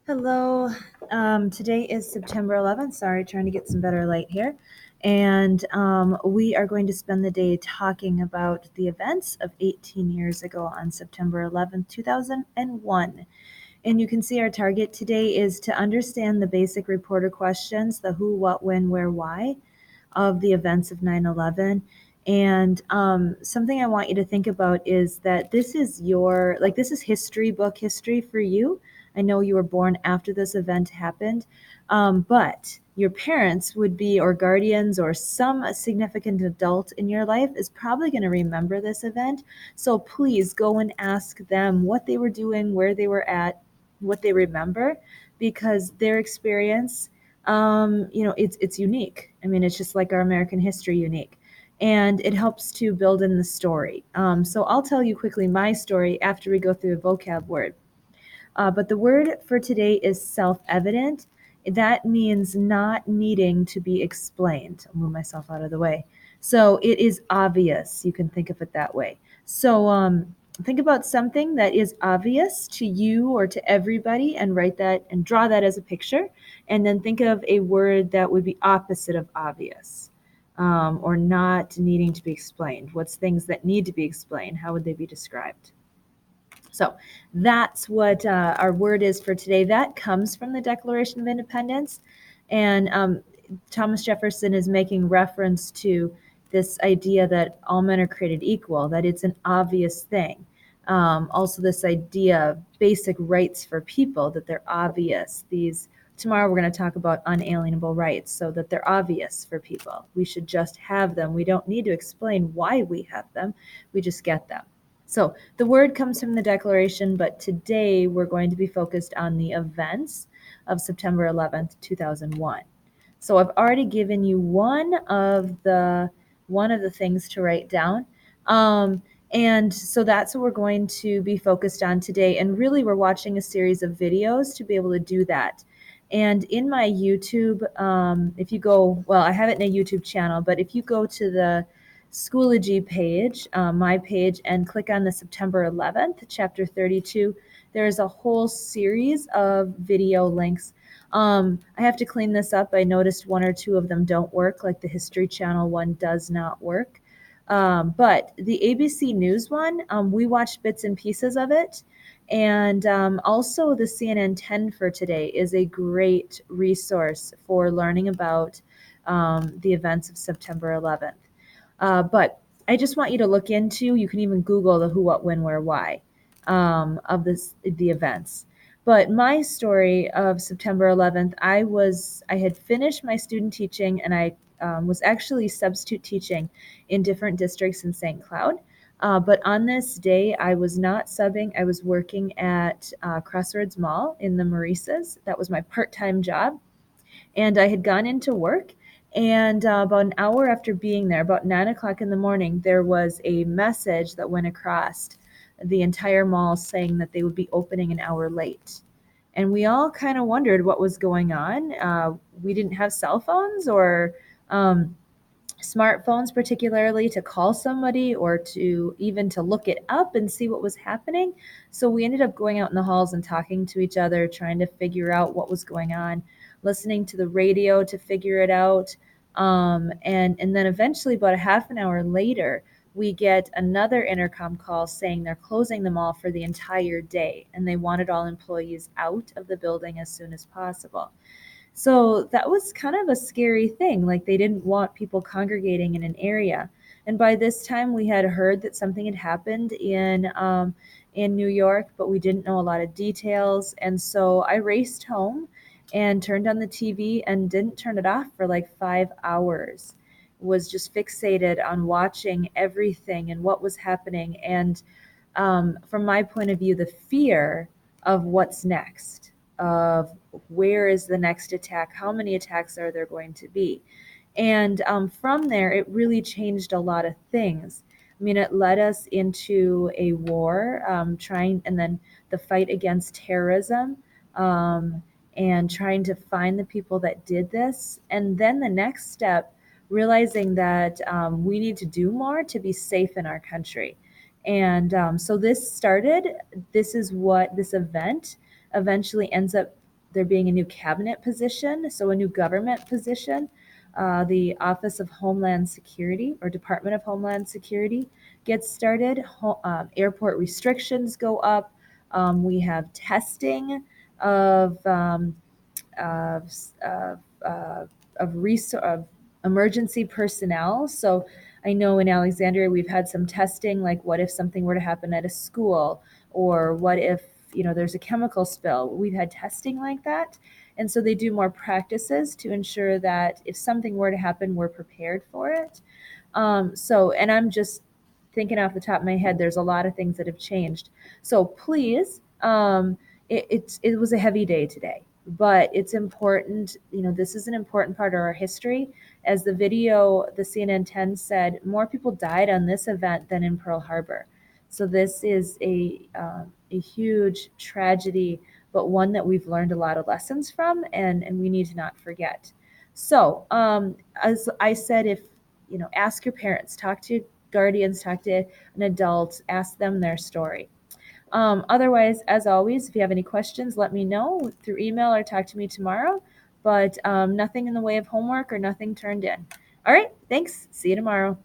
Hello. Today is September 11th. Sorry, trying to get some better light here. And we are going to spend the day talking about the events of 18 years ago on September 11th, 2001. And you can see our target today is to understand the basic reporter questions, the who, what, when, where, why of the events of 9/11. And something I want you to think about is that this is this is history, book history for you. I know you were born after this event happened, but your parents would be, or guardians, or some significant adult in your life is probably going to remember this event. So please go and ask them what they were doing, where they were at, what they remember, because their experience, it's unique. I mean, it's just like our American history unique. And it helps to build in the story. So I'll tell you quickly my story after we go through the vocab word. But the word for today is self-evident. That means not needing to be explained. I'll move myself out of the way. So it is obvious. You can think of it that way. So think about something that is obvious to you or to everybody and write that and draw that as a picture. And then think of a word that would be opposite of obvious, or not needing to be explained. What's things that need to be explained? How would they be described? So that's what our word is for today. That comes from the Declaration of Independence. And Thomas Jefferson is making reference to this idea that all men are created equal, that it's an obvious thing. Also, this idea of basic rights for people, that they're obvious. Tomorrow we're going to talk about unalienable rights, so that they're obvious for people. We should just have them. We don't need to explain why we have them. We just get them. So the word comes from the Declaration, but today we're going to be focused on the events of September 11th, 2001. So I've already given you one of the things to write down. And so that's what we're going to be focused on today. And really, we're watching a series of videos to be able to do that. And in my YouTube, if you go, well, I have it in a YouTube channel, but if you go to the Schoology page, my page, and click on the September 11th, chapter 32, there is a whole series of video links. I have to clean this up. I noticed one or two of them don't work, like the History Channel one does not work. But the ABC News one, we watched bits and pieces of it. And also the CNN 10 for today is a great resource for learning about the events of September 11th. But I just want you to look into, you can even Google the who, what, when, where, why of the events. But my story of September 11th, I had finished my student teaching, and I was actually substitute teaching in different districts in St. Cloud. But on this day, I was not subbing. I was working at Crossroads Mall in the Maurices. That was my part-time job. And I had gone into work, and about an hour after being there, about 9 o'clock in the morning, there was a message that went across the entire mall saying that they would be opening an hour late. And we all kind of wondered what was going on. We didn't have cell phones or smartphones particularly to call somebody or to even to look it up and see what was happening. So we ended up going out in the halls and talking to each other, trying to figure out what was going on, listening to the radio to figure it out. And then eventually, about a half an hour later, we get another intercom call saying they're closing the mall for the entire day, and they wanted all employees out of the building as soon as possible. So that was kind of a scary thing. Like, they didn't want people congregating in an area. And by this time, we had heard that something had happened in New York, but we didn't know a lot of details. And so I raced home and turned on the TV and didn't turn it off for like 5 hours. Was just fixated on watching everything and what was happening. And from my point of view, the fear of what's next, of where is the next attack, how many attacks are there going to be. And from there, it really changed a lot of things. I mean, it led us into a war, and then the fight against terrorism, and trying to find the people that did this. And then the next step, realizing that we need to do more to be safe in our country. And so this is what this event eventually ends up there being a new cabinet position, so a new government position. The Office of Homeland Security or Department of Homeland Security gets started. Airport restrictions go up. We have testing of of of, uh, of emergency personnel. So I know in Alexandria we've had some testing, like what if something were to happen at a school, or what if there's a chemical spill. We've had testing like that, and so they do more practices to ensure that if something were to happen, we're prepared for it. And I'm just thinking off the top of my head, there's a lot of things that have changed. So please, it was a heavy day today, but it's important. This is an important part of our history. As the video, the CNN 10 said, more people died on this event than in Pearl Harbor. So this is a huge tragedy, but one that we've learned a lot of lessons from, and we need to not forget. So, as I said, if ask your parents, talk to your guardians, talk to an adult, ask them their story. Otherwise, as always, if you have any questions, let me know through email or talk to me tomorrow. But nothing in the way of homework or nothing turned in. All right, thanks. See you tomorrow.